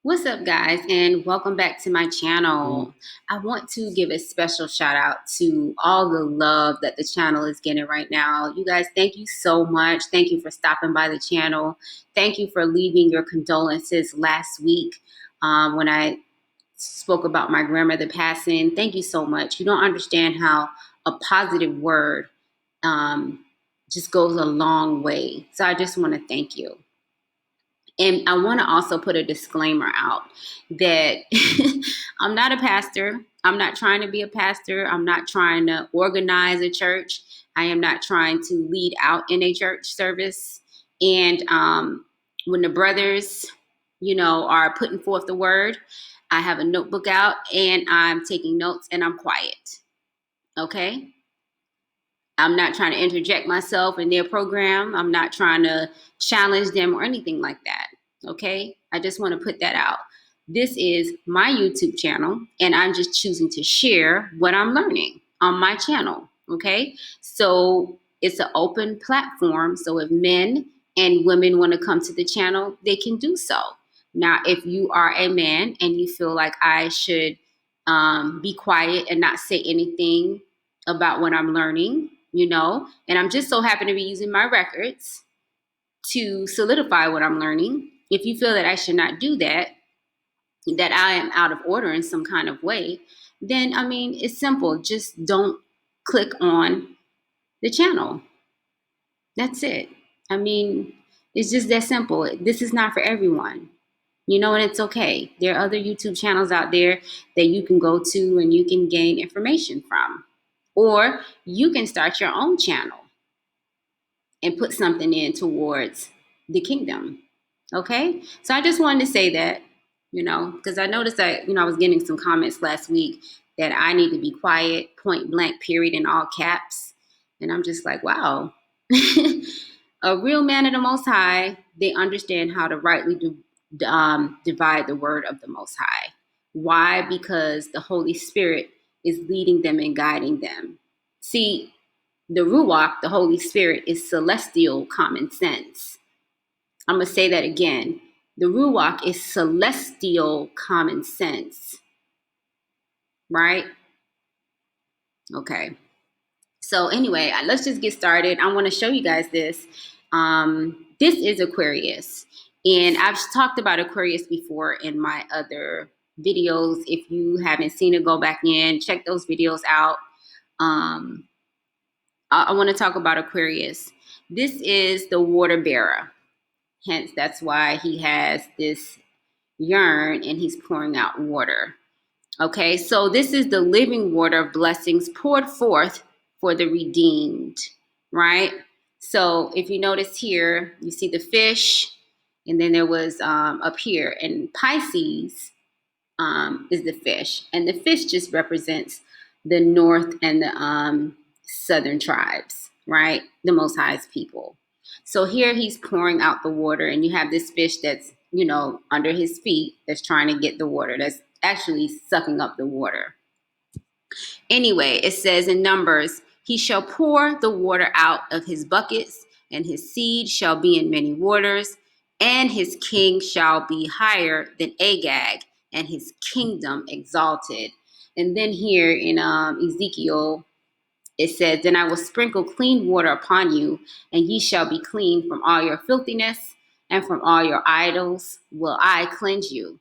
What's up, guys, and welcome back to my channel. I want to give a special shout out to all the love that the channel is getting right now. You guys, thank you so much. Thank you for stopping by the channel. Thank you for leaving your condolences last week when I spoke about my grandmother passing. Thank you so much. You don't understand how a positive word just goes a long way. So I just want to thank you. And I want to also put a disclaimer out that I'm not a pastor. I'm not trying to be a pastor. I'm not trying to organize a church. I am not trying to lead out in a church service. And when the brothers, are putting forth the word, I have a notebook out and I'm taking notes and I'm quiet. Okay? I'm not trying to interject myself in their program. I'm not trying to challenge them or anything like that. Okay? I just want to put that out. This is my YouTube channel, and I'm just choosing to share what I'm learning on my channel. Okay? So it's an open platform. So if men and women want to come to the channel, they can do so. Now, if you are a man and you feel like I should be quiet and not say anything about what I'm learning, and I'm just so happen to be using my records to solidify what I'm learning. If you feel that I should not do that, that I am out of order in some kind of way, then it's simple. Just don't click on the channel. That's it. It's just that simple. This is not for everyone. And it's okay. There are other YouTube channels out there that you can go to and you can gain information from. Or you can start your own channel and put something in towards the kingdom. Okay? So I just wanted to say that, because I noticed that, I was getting some comments last week that I need to be quiet, point blank, period, in all caps. And I'm just like, wow. A real man of the Most High, they understand how to rightly divide the word of the Most High. Why? Because the Holy Spirit is leading them and guiding them. See, the Ruach, the Holy Spirit, is celestial common sense. I'm going to say that again. The Ruach is celestial common sense. Right? Okay. So anyway, let's just get started. I want to show you guys this. This is Aquarius. And I've talked about Aquarius before in my other videos. If you haven't seen it, go back in, check those videos out. I want to talk about Aquarius. This is the water bearer. Hence, that's why he has this urn and he's pouring out water. Okay, so this is the living water of blessings poured forth for the redeemed, right? So if you notice here, you see the fish, and then there was up here, and Pisces is the fish. And the fish just represents the north and the southern tribes, right? The Most High's people. So here he's pouring out the water, and you have this fish that's, under his feet that's trying to get the water, that's actually sucking up the water. Anyway, it says in Numbers, he shall pour the water out of his buckets, and his seed shall be in many waters, and his king shall be higher than Agag, and his kingdom exalted. And then here in Ezekiel, it says, then I will sprinkle clean water upon you, and ye shall be clean from all your filthiness, and from all your idols will I cleanse you.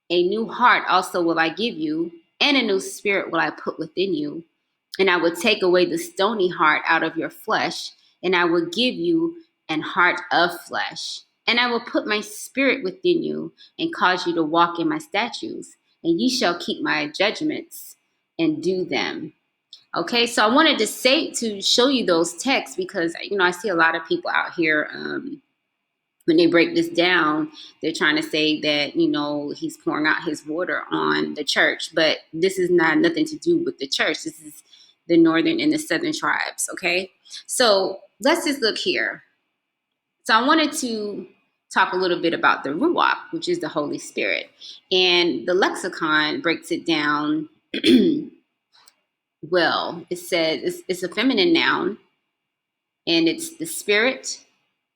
A new heart also will I give you, and a new spirit will I put within you. And I will take away the stony heart out of your flesh, and I will give you an heart of flesh. And I will put my spirit within you, and cause you to walk in my statutes, and ye shall keep my judgments and do them. Okay, so I wanted to show you those texts because, I see a lot of people out here, when they break this down, they're trying to say that, he's pouring out his water on the church. But this is not nothing to do with the church. This is the northern and the southern tribes, okay? So let's just look here. So I wanted to talk a little bit about the Ruach, which is the Holy Spirit. And the Lexicon breaks it down well. It says it's a feminine noun, and it's the spirit,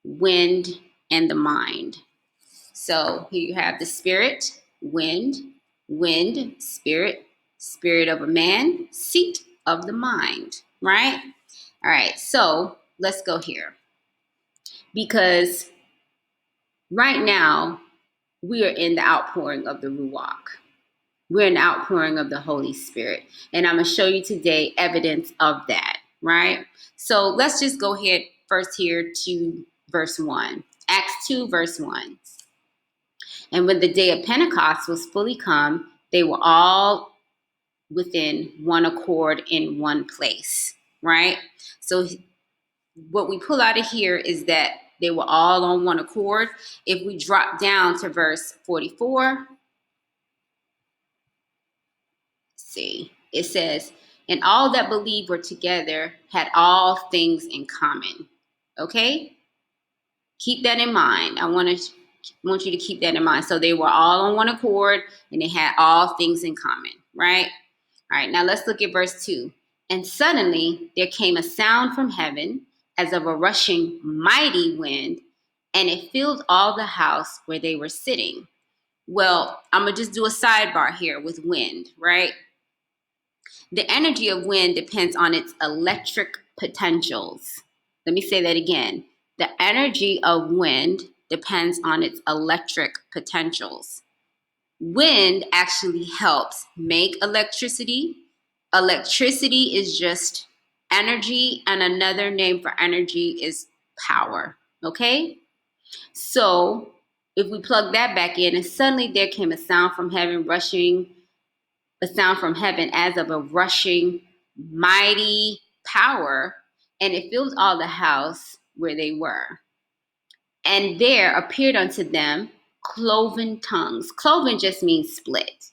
wind, and the mind. So here you have the spirit, wind, spirit, spirit of a man, seat of the mind, right? All right, so let's go here. Because right now, we are in the outpouring of the Ruach. We're in the outpouring of the Holy Spirit. And I'm going to show you today evidence of that, right? So let's just go ahead first here to verse 1. Acts 2, verse 1. And when the day of Pentecost was fully come, they were all within one accord in one place, right? So what we pull out of here is that they were all on one accord. If we drop down to verse 44, see, it says, and all that believed were together, had all things in common. Okay? Keep that in mind. I want you to keep that in mind. So they were all on one accord and they had all things in common, right? All right, now let's look at verse 2. And suddenly there came a sound from heaven as of a rushing mighty wind, and it filled all the house where they were sitting. Well, I'm going to just do a sidebar here with wind, right? The energy of wind depends on its electric potentials. Let me say that again. The energy of wind depends on its electric potentials. Wind actually helps make electricity. Electricity is just energy, and another name for energy is power. Okay? So if we plug that back in, and suddenly there came a sound from heaven, as of a rushing mighty power, and it filled all the house where they were. And there appeared unto them cloven tongues. Cloven just means split.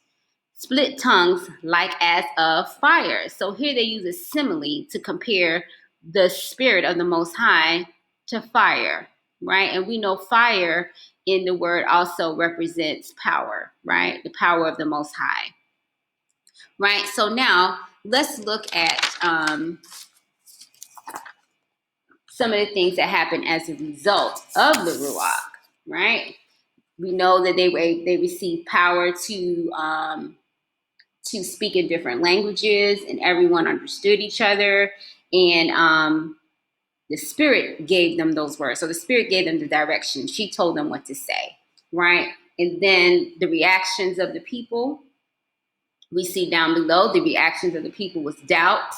Split tongues like as of fire. So here they use a simile to compare the spirit of the Most High to fire, right? And we know fire in the word also represents power, right? The power of the Most High, right? So now let's look at some of the things that happen as a result of the Ruach, right? We know that they received power to speak in different languages, and everyone understood each other. And the Spirit gave them those words. So the Spirit gave them the direction. She told them what to say, right? And then the reactions of the people, we see down below, the reactions of the people was doubt.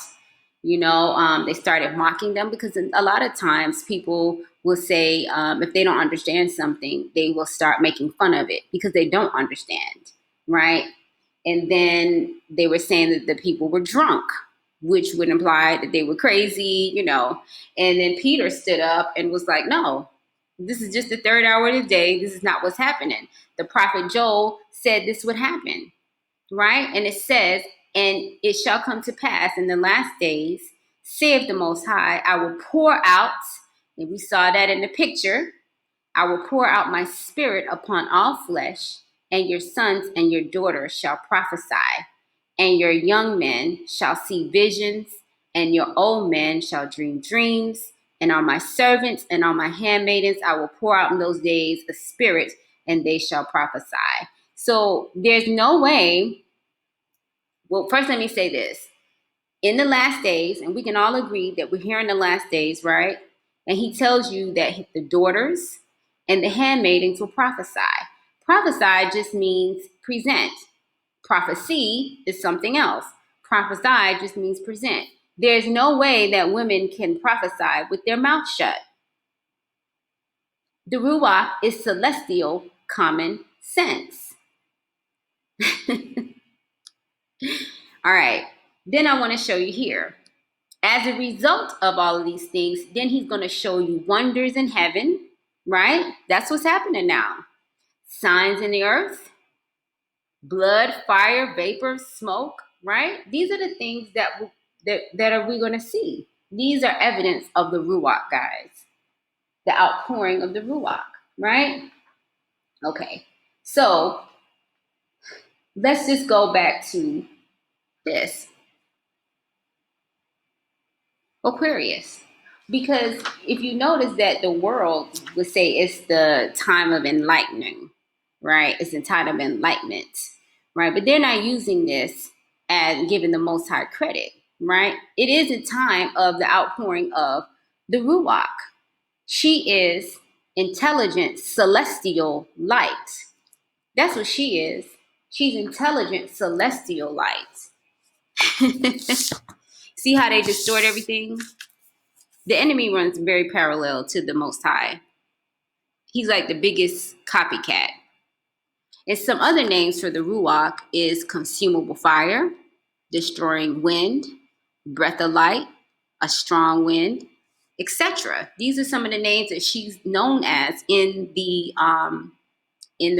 They started mocking them because a lot of times people will say, if they don't understand something, they will start making fun of it because they don't understand, right? And then they were saying that the people were drunk, which would imply that they were crazy. And then Peter stood up and was like, no, this is just the third hour of the day. This is not what's happening. The prophet Joel said this would happen, right? And it says, and it shall come to pass in the last days, saith the Most High, I will pour out, and we saw that in the picture, I will pour out my spirit upon all flesh, and your sons and your daughters shall prophesy, and your young men shall see visions, and your old men shall dream dreams, and on my servants and on my handmaidens I will pour out in those days a spirit, and they shall prophesy. So there's no way. Well, first let me say this. In the last days, and we can all agree that we're here in the last days, right? And he tells you that the daughters and the handmaidens will prophesy. Prophesy just means present. Prophecy is something else. Prophesy just means present. There's no way that women can prophesy with their mouth shut. The Ruach is celestial common sense. All right. Then I want to show you here. As a result of all of these things, then he's going to show you wonders in heaven, right? That's what's happening now. Signs in the earth, blood, fire, vapor, smoke, right? These are the things that are we going to see. These are evidence of the Ruach, guys. The outpouring of the Ruach, right? Okay. So let's just go back to this. Aquarius. Because if you notice that the world would say it's the time of enlightening, right? It's entitled enlightenment, right? But they're not using this as giving the Most High credit, right? It is a time of the outpouring of the Ruach. She is intelligent, celestial light. That's what she is. She's intelligent, celestial light. See how they distort everything? The enemy runs very parallel to the Most High. He's like the biggest copycat. And some other names for the Ruach is consumable fire, destroying wind, breath of light, a strong wind, etc. These are some of the names that she's known as in the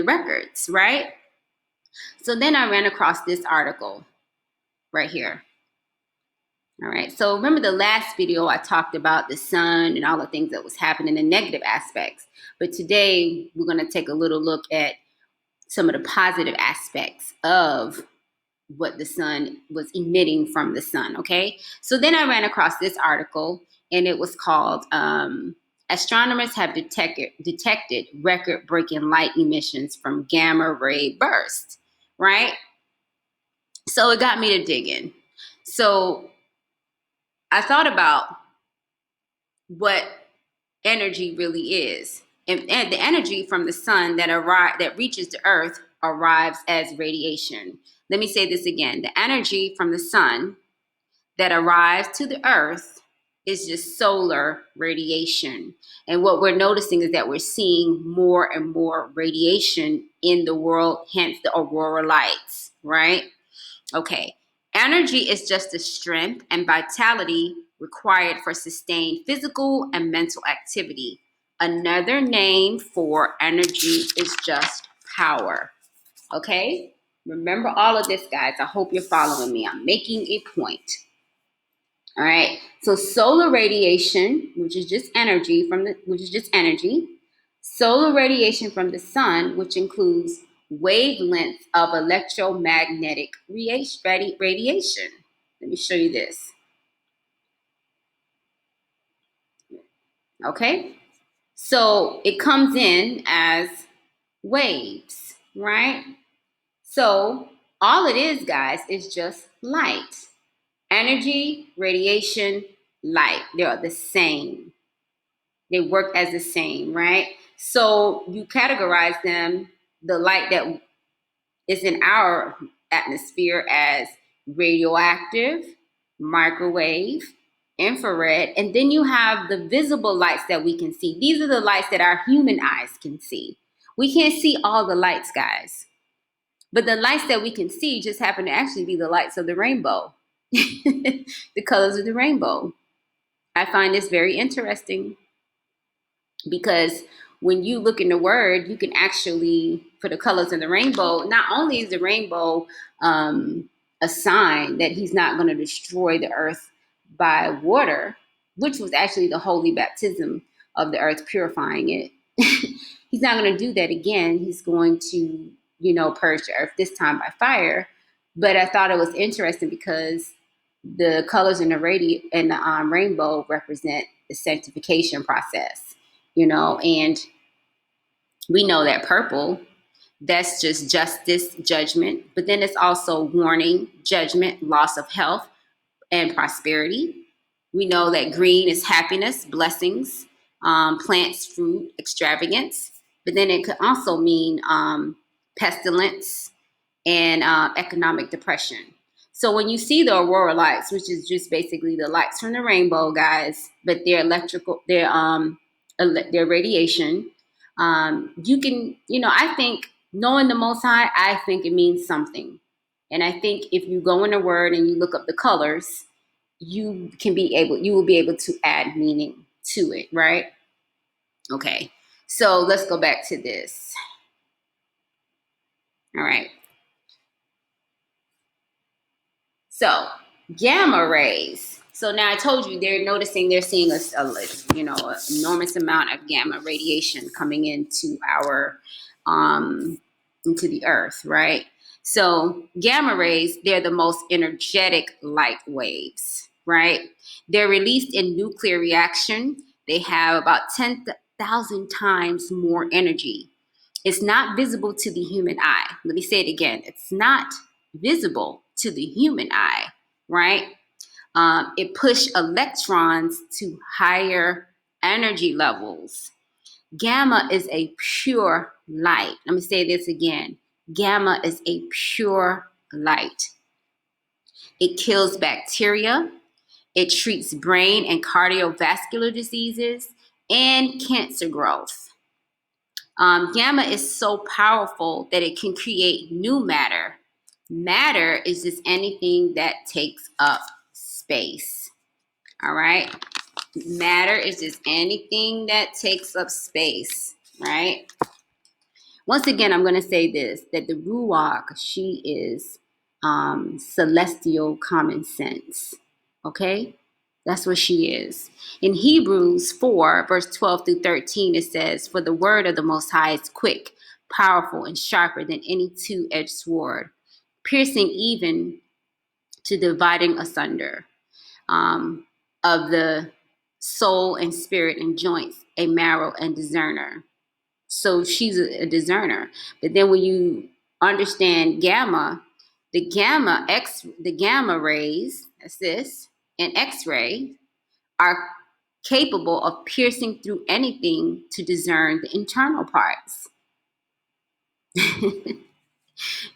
records, right? So then I ran across this article right here. All right. So remember the last video I talked about the sun and all the things that was happening, the negative aspects. But today we're going to take a little look at some of the positive aspects of what the sun was emitting from the sun. Okay. So then I ran across this article and it was called Astronomers have detected record-breaking light emissions from gamma ray bursts. Right. So it got me to digging. So I thought about what energy really is. And the energy from the sun that reaches the earth arrives as radiation. Let me say this again. The energy from the sun that arrives to the earth is just solar radiation. And what we're noticing is that we're seeing more and more radiation in the world, hence the aurora lights, right? Okay. Energy is just the strength and vitality required for sustained physical and mental activity. Another name for energy is just power. Okay? Remember all of this, guys. I hope you're following me. I'm making a point. All right. So solar radiation, which is just energy solar radiation from the sun, which includes wavelengths of electromagnetic radiation. Let me show you this. Okay. So it comes in as waves, right? So all it is, guys, is just light. Energy, radiation, light. They are the same. They work as the same, right? So you categorize them, the light that is in our atmosphere, as radioactive, microwave, infrared, and then you have the visible lights that we can see. These are the lights that our human eyes can see. We can't see all the lights, guys. But the lights that we can see just happen to actually be the lights of the rainbow, the colors of the rainbow. I find this very interesting because when you look in the word, you can actually, for the colors in the rainbow, not only is the rainbow a sign that he's not going to destroy the earth by water, which was actually the holy baptism of the earth, purifying it. He's not going to do that again. He's going to, purge the earth, this time by fire. But I thought it was interesting because the colors in the rainbow represent the sanctification process, and we know that purple, that's just justice, judgment, but then it's also warning, judgment, loss of health, and prosperity. We know that green is happiness, blessings, plants, fruit, extravagance, but then it could also mean pestilence and economic depression. So when you see the aurora lights, which is just basically the lights from the rainbow, guys, but they're radiation. You can, I think knowing the Most High, I think it means something. And I think if you go in the Word and you look up the colors, you will be able to add meaning to it, right? Okay, so let's go back to this. All right. So gamma rays. So now I told you they're seeing an enormous amount of gamma radiation coming into into the earth, right? So gamma rays, they're the most energetic light waves, right? They're released in nuclear reaction. They have about 10,000 times more energy. It's not visible to the human eye. Let me say it again. It's not visible to the human eye, right? It pushed electrons to higher energy levels. Gamma is a pure light. Let me say this again. Gamma is a pure light. It kills bacteria. It treats brain and cardiovascular diseases and cancer growth. Gamma is so powerful that it can create new matter. Matter is just anything that takes up space. All right. Matter is just anything that takes up space, right? Once again, I'm going to say this, that the Ruach, she is celestial common sense. Okay? That's what she is. In Hebrews 4, verse 12 through 13, it says, "For the word of the Most High is quick, powerful, and sharper than any two-edged sword, piercing even to dividing asunder of the soul and spirit and joints, a marrow and discerner." So she's a discerner. But then when you understand gamma, the gamma rays, that's this, and X-ray are capable of piercing through anything to discern the internal parts.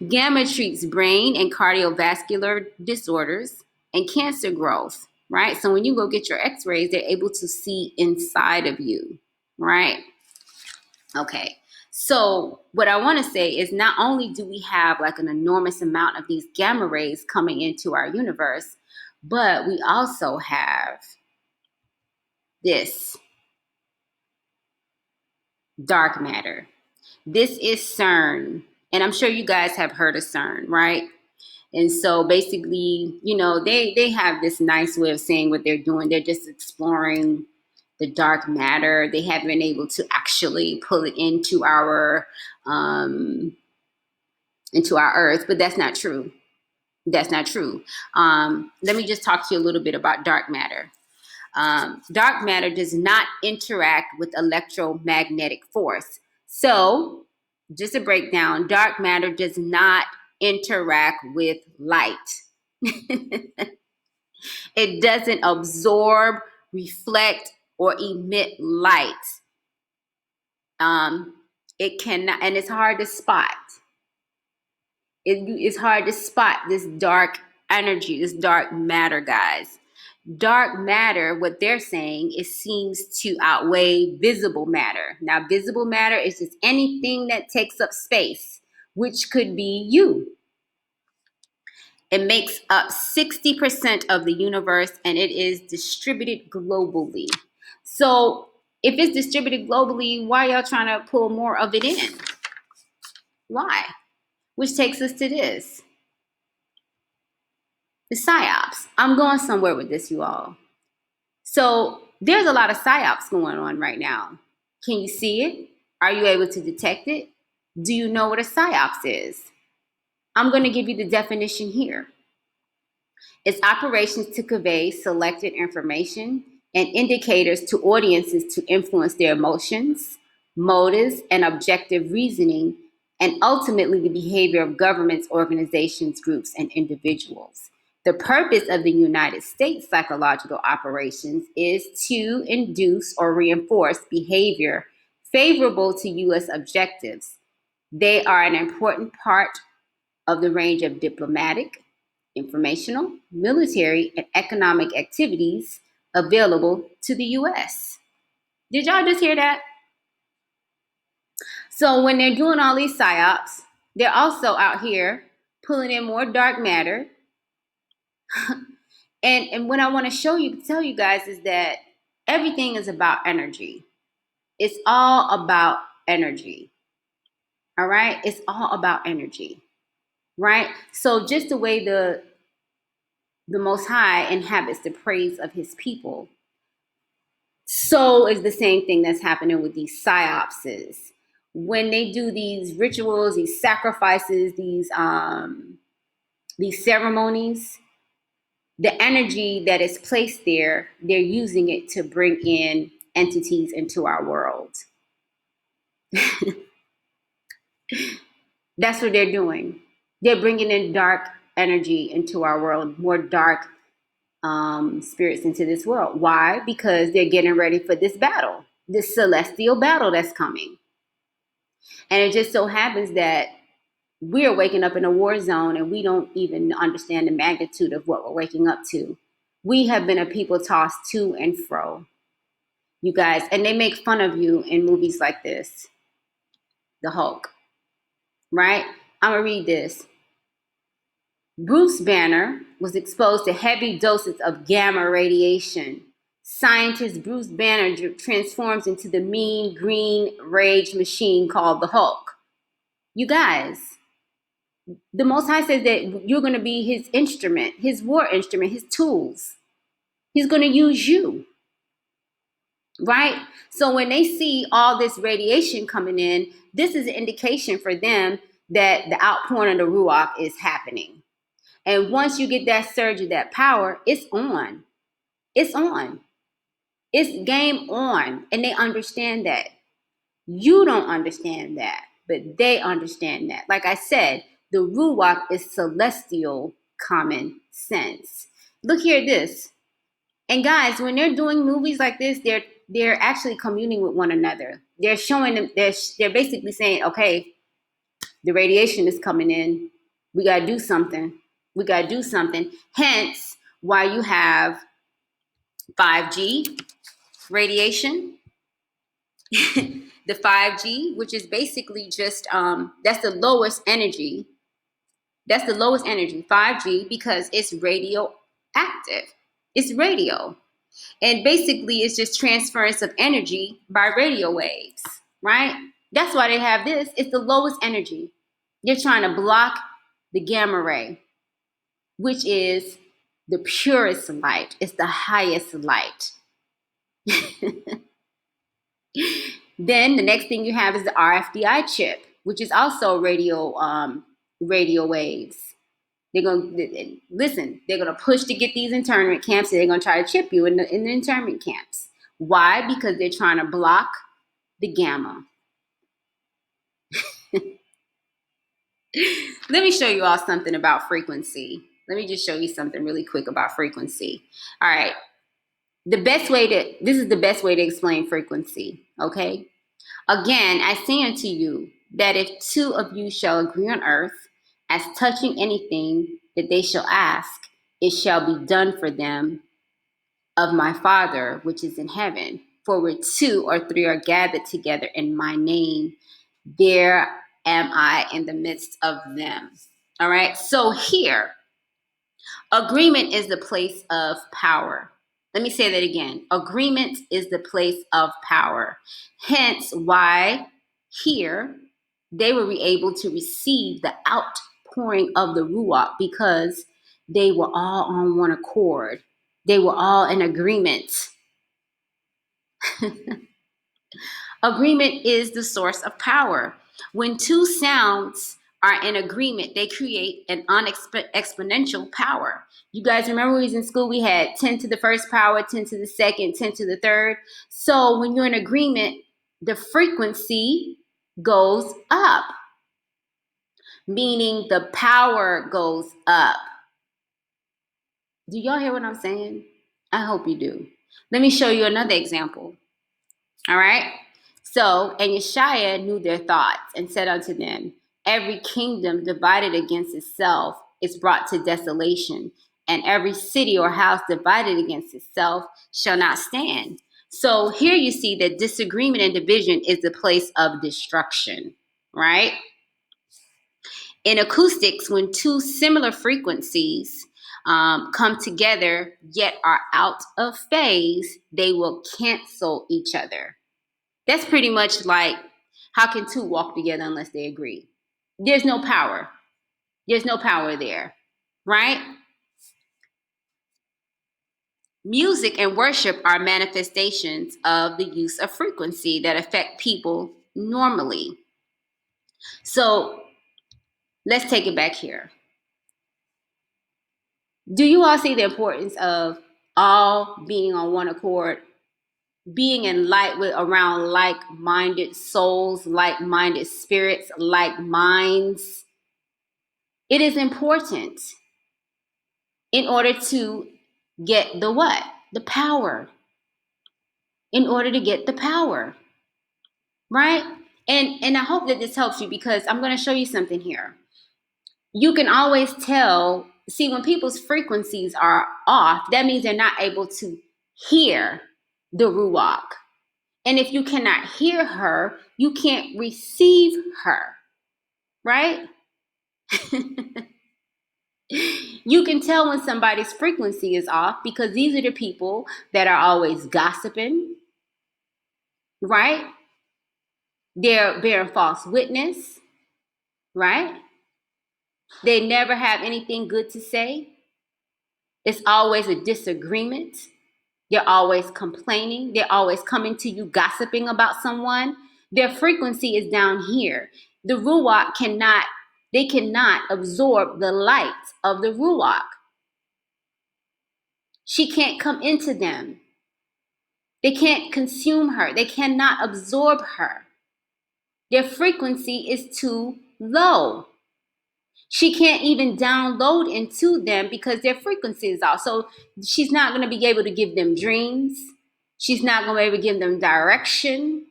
Gamma treats brain and cardiovascular disorders and cancer growth, right? So when you go get your X-rays, they're able to see inside of you, right? Okay. So what I want to say is not only do we have like an enormous amount of these gamma rays coming into our universe, but we also have this dark matter. This is Cern. And I'm sure you guys have heard of Cern, right? And so basically, you know, they have this nice way of saying what they're doing. They're just exploring the dark matter. They haven't been able to actually pull it into our earth, but that's not true. That's not true. Let me just talk to you a little bit about dark matter. Dark matter does not interact with electromagnetic force. So, just a breakdown, dark matter does not interact with light. It doesn't absorb, reflect, or emit light. It cannot, and it's hard to spot. It's hard to spot this dark energy, this dark matter, guys. Dark matter, what they're saying, it seems to outweigh visible matter. Now, visible matter is just anything that takes up space, which could be you. It makes up 60% of the universe, and it is distributed globally. So if it's distributed globally, why y'all trying to pull more of it in? Why? Which takes us to this. The psyops. I'm going somewhere with this, you all. So there's a lot of psyops going on right now. Can you see it? Are you able to detect it? Do you know what a psyops is? I'm going to give you the definition here. It's operations to convey selected information and indicators to audiences to influence their emotions, motives, and objective reasoning, and ultimately the behavior of governments, organizations, groups, and individuals. The purpose of the United States psychological operations is to induce or reinforce behavior favorable to U.S. objectives. They are an important part of the range of diplomatic, informational, military, and economic activities available to the U.S. Did y'all just hear that? So when they're doing all these psyops, they're also out here pulling in more dark matter. and what I want to tell you guys is that everything is about energy. It's all about energy. All right? It's all about energy. Right? So just the way the Most High inhabits the praise of his people, so is the same thing that's happening with these psyopses. When they do these rituals, these sacrifices, these ceremonies, the energy that is placed there, they're using it to bring in entities into our world. That's what they're doing. They're bringing in dark energy into our world, more dark spirits into this world. Why? Because they're getting ready for this battle, this celestial battle that's coming. And it just so happens that we're waking up in a war zone and we don't even understand the magnitude of what we're waking up to. We have been a people tossed to and fro, you guys, and they make fun of you in movies like this, The Hulk, right? I'm gonna read this. Bruce Banner was exposed to heavy doses of gamma radiation. Scientist Bruce Banner transforms into the mean green rage machine called the Hulk. You guys, the Most High says that you're going to be his instrument, his war instrument, his tools. He's going to use you, right? So when they see all this radiation coming in, this is an indication for them that the outpouring of the Ruach is happening. And once you get that surge of that power, it's on. It's on. It's game on. And they understand that. You don't understand that, but they understand that. Like I said, the Ruach is celestial common sense. Look here at this. And guys, when they're doing movies like this, they're actually communing with one another. They're showing them, they're basically saying, okay, the radiation is coming in. We got to do something. We got to do something. Hence, why you have 5G radiation. The 5G, which is basically just, that's the lowest energy. That's the lowest energy, 5G, because it's radioactive. It's radio. And basically, it's just transference of energy by radio waves, right? That's why they have this. It's the lowest energy. They're trying to block the gamma ray, which is the purest light. It's the highest light. Then the next thing you have is the RFDI chip, which is also radio waves. They're gonna listen. They're gonna push to get these internment camps. And they're gonna try to chip you in the internment camps. Why? Because they're trying to block the gamma. Let me show you all something about frequency. Let me just show you something really quick about frequency. All right. This is the best way to explain frequency. Okay. Again, I say unto you that if two of you shall agree on earth as touching anything that they shall ask, it shall be done for them of my Father which is in heaven. For where two or three are gathered together in my name, there am I in the midst of them. All right. So here, agreement is the place of power. Let me say that again. Agreement is the place of power. Hence why here they were able to receive the outpouring of the Ruach, because they were all on one accord. They were all in agreement. Agreement is the source of power. When two sounds are in agreement, they create an exponential power. You guys remember when we was in school, we had 10 to the first power, 10 to the second, 10 to the third. So when you're in agreement, the frequency goes up, meaning the power goes up. Do y'all hear what I'm saying? I hope you do. Let me show you another example. All right. So, and Yeshua knew their thoughts and said unto them, every kingdom divided against itself is brought to desolation, and every city or house divided against itself shall not stand. So here you see that disagreement and division is the place of destruction, right? In acoustics, when two similar frequencies come together yet are out of phase, they will cancel each other. That's pretty much like, how can two walk together unless they agree? There's no power. There's no power there, right? Music and worship are manifestations of the use of frequency that affect people normally. So let's take it back here. Do you all see the importance of all being on one accord? being in light with around like-minded souls, like-minded spirits, like minds. It is important in order to get the what? The power. In order to get the power. Right? And I hope that this helps you, because I'm going to show you something here. You can always tell, see, when people's frequencies are off, that means they're not able to hear the Ruach. And if you cannot hear her, you can't receive her, right? You can tell when somebody's frequency is off, because these are the people that are always gossiping, right? They're bearing false witness, right? They never have anything good to say. It's always a disagreement. They're always complaining. They're always coming to you gossiping about someone. Their frequency is down here. The Ruach cannot absorb the light of the Ruach. She can't come into them. They can't consume her. They cannot absorb her. Their frequency is too low. She can't even download into them because their frequency is off. So she's not going to be able to give them dreams. She's not going to be able to give them direction,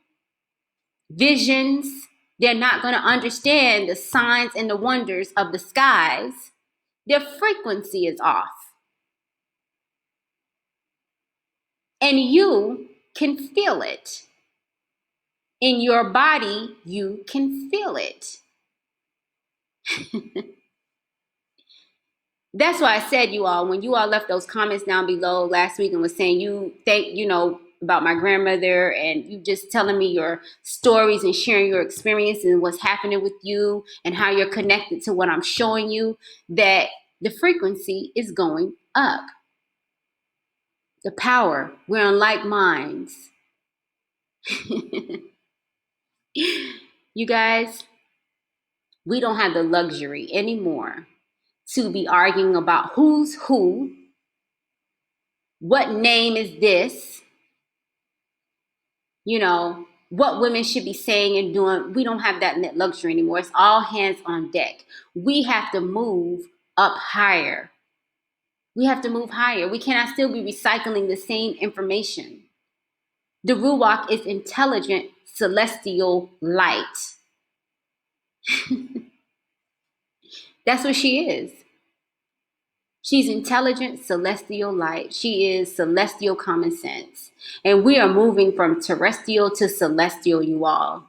visions. They're not going to understand the signs and the wonders of the skies. Their frequency is off. And you can feel it. In your body, you can feel it. That's why I said, you all, when you all left those comments down below last week and was saying you think, about my grandmother, and you just telling me your stories and sharing your experience and what's happening with you and how you're connected to what I'm showing you, that the frequency is going up. The power, we're on like minds. You guys, we don't have the luxury anymore to be arguing about who's who, what name is this, what women should be saying and doing. We don't have that luxury anymore. It's all hands on deck. We have to move up higher. We have to move higher. We cannot still be recycling the same information. The Ruach is intelligent, celestial light. That's what she is. She's intelligent, celestial light. She is celestial common sense. And we are moving from terrestrial to celestial, you all.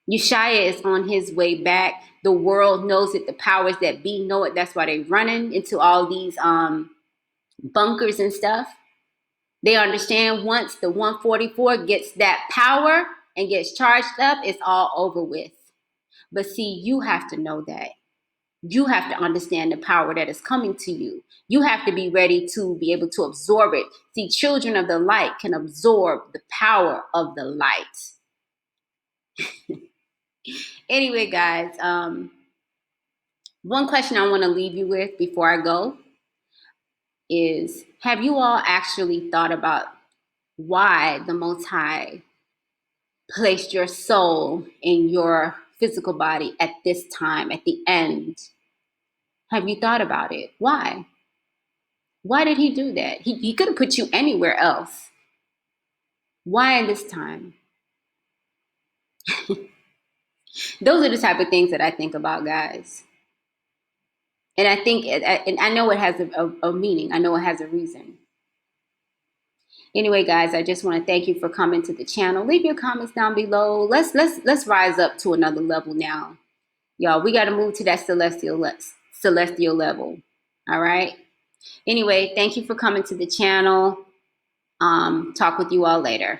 Yeshaya is on his way back. The world knows it. The powers that be know it. That's why they're running into all these bunkers and stuff. They understand once the 144 gets that power and gets charged up, it's all over with. But see, you have to know that. You have to understand the power that is coming to you. You have to be ready to be able to absorb it. See, children of the light can absorb the power of the light. Anyway, guys, one question I want to leave you with before I go is, have you all actually thought about why the Most High placed your soul in your physical body at this time, at the end? Have you thought about it? Why? Why did he do that? He could have put you anywhere else. Why this time? Those are the type of things that I think about, guys. And I think, and I know it has a meaning. I know it has a reason. Anyway, guys, I just want to thank you for coming to the channel. Leave your comments down below. Let's rise up to another level now. Y'all, we got to move to that celestial level. All right. Anyway, thank you for coming to the channel. Talk with you all later.